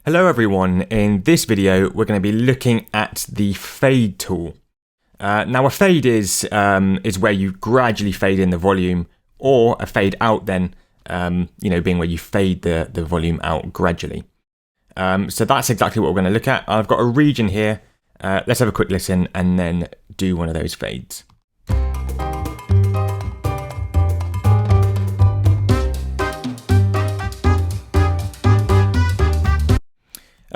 Hello everyone, in this video we're going to be looking at the fade tool. Now a fade is where you gradually fade in the volume, or a fade out then, being where you fade the volume out gradually. So that's exactly what we're going to look at. I've got a region here, let's have a quick listen and then do one of those fades.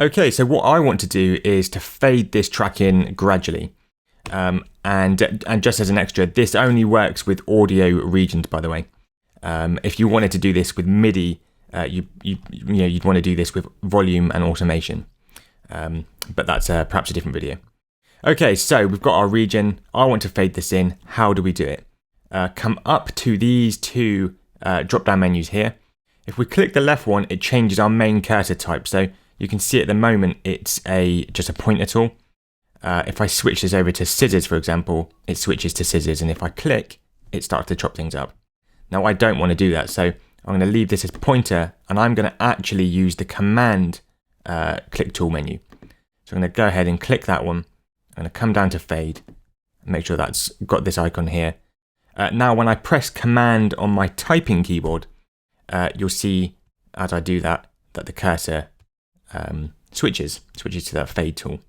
Okay, so what I want to do is to fade this track in gradually. And just as an extra, this only works with audio regions, by the way. If you wanted to do this with MIDI, you'd want to do this with volume and automation. But that's perhaps a different video. Okay, so we've got our region. I want to fade this in. How do we do it? Come up to these two drop-down menus here. If we click the left one, it changes our main cursor type. So you can see at the moment it's just a pointer tool. If I switch this over to scissors, for example, it switches to scissors, and if I click, it starts to chop things up. Now I don't want to do that, so I'm going to leave this as pointer, and I'm going to actually use the command click tool menu. So I'm going to go ahead and click that one. I'm going to come down to fade, and make sure that's got this icon here. Now when I press command on my typing keyboard, you'll see as I do that the cursor switches to that fade tool.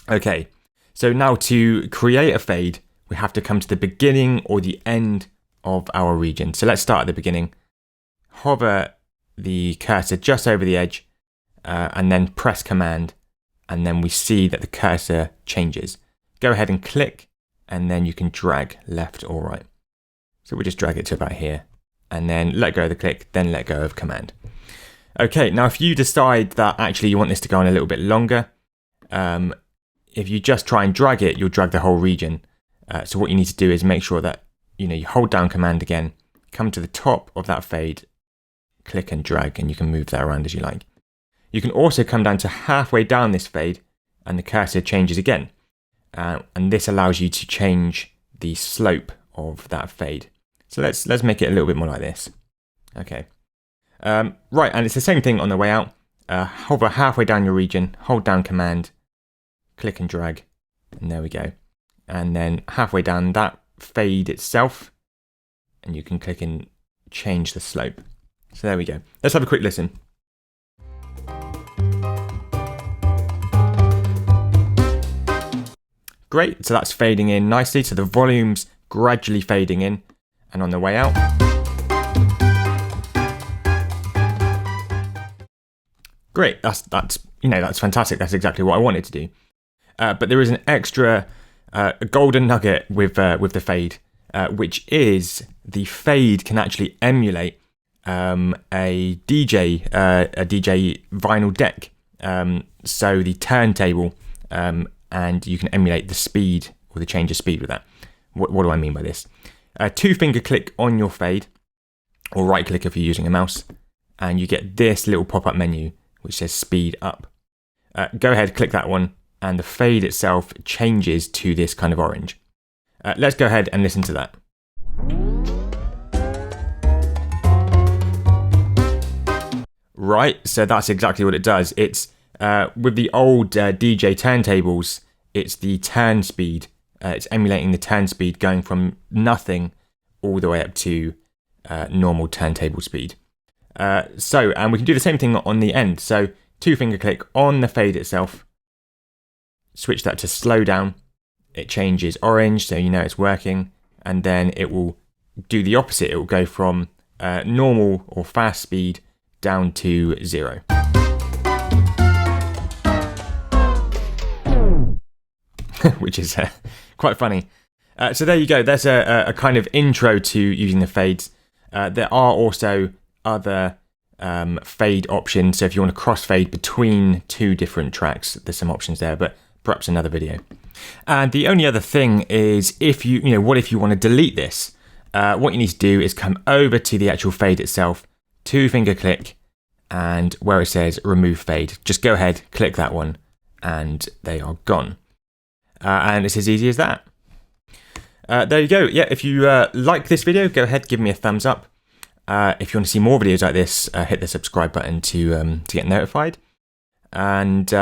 Okay, so now to create a fade, we have to come to the beginning or the end of our region. So let's start at the beginning. Hover the cursor just over the edge, and then press command, and then we see that the cursor changes. Go ahead and click, and then you can drag left or right. So we'll just drag it to about here, and then let go of the click, then let go of command. Okay, now if you decide that actually you want this to go on a little bit longer, if you just try and drag it, you'll drag the whole region. So what you need to do is make sure that you hold down command again, come to the top of that fade, click and drag, and you can move that around as you like. You can also come down to halfway down this fade, and the cursor changes again. And this allows you to change the slope of that fade. So let's make it a little bit more like this. Okay. Right, and it's the same thing on the way out. Hover halfway down your region, hold down command, click and drag, and there we go. And then halfway down that fade itself, and you can click and change the slope. So there we go. Let's have a quick listen. Great, so that's fading in nicely. So the volume's gradually fading in, and on the way out. Great, that's fantastic. That's exactly what I wanted to do. But there is an extra golden nugget with the fade, which is the fade can actually emulate a DJ vinyl deck. So the turntable, and you can emulate the speed or the change of speed with that. What do I mean by this? Two-finger click on your fade, or right click if you're using a mouse, and you get this little pop-up menu which says speed up. Go ahead, click that one, and the fade itself changes to this kind of orange. Let's go ahead and listen to that. Right, so that's exactly what it does. It's with the old DJ turntables, it's the turn speed. It's emulating the turn speed going from nothing all the way up to normal turntable speed. And we can do the same thing on the end. So two-finger click on the fade itself, switch that to slow down. It changes orange, so you know it's working, and then it will do the opposite. It will go from normal or fast speed down to 0. Which is quite funny. So there you go. There's a kind of intro to using the fades. There are also other fade options. So if you want to crossfade between two different tracks, there's some options there, but perhaps another video. And the only other thing is if what if you want to delete this? What you need to do is come over to the actual fade itself, two-finger click, and where it says remove fade, just go ahead, click that one, and they are gone. And it's as easy as that. There you go. Yeah, if you like this video, go ahead, give me a thumbs up. If you want to see more videos like this, hit the subscribe button to get notified. And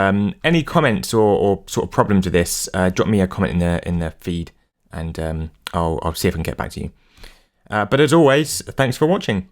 any comments or sort of problems with this, drop me a comment in the feed, and I'll see if I can get back to you. But as always, thanks for watching.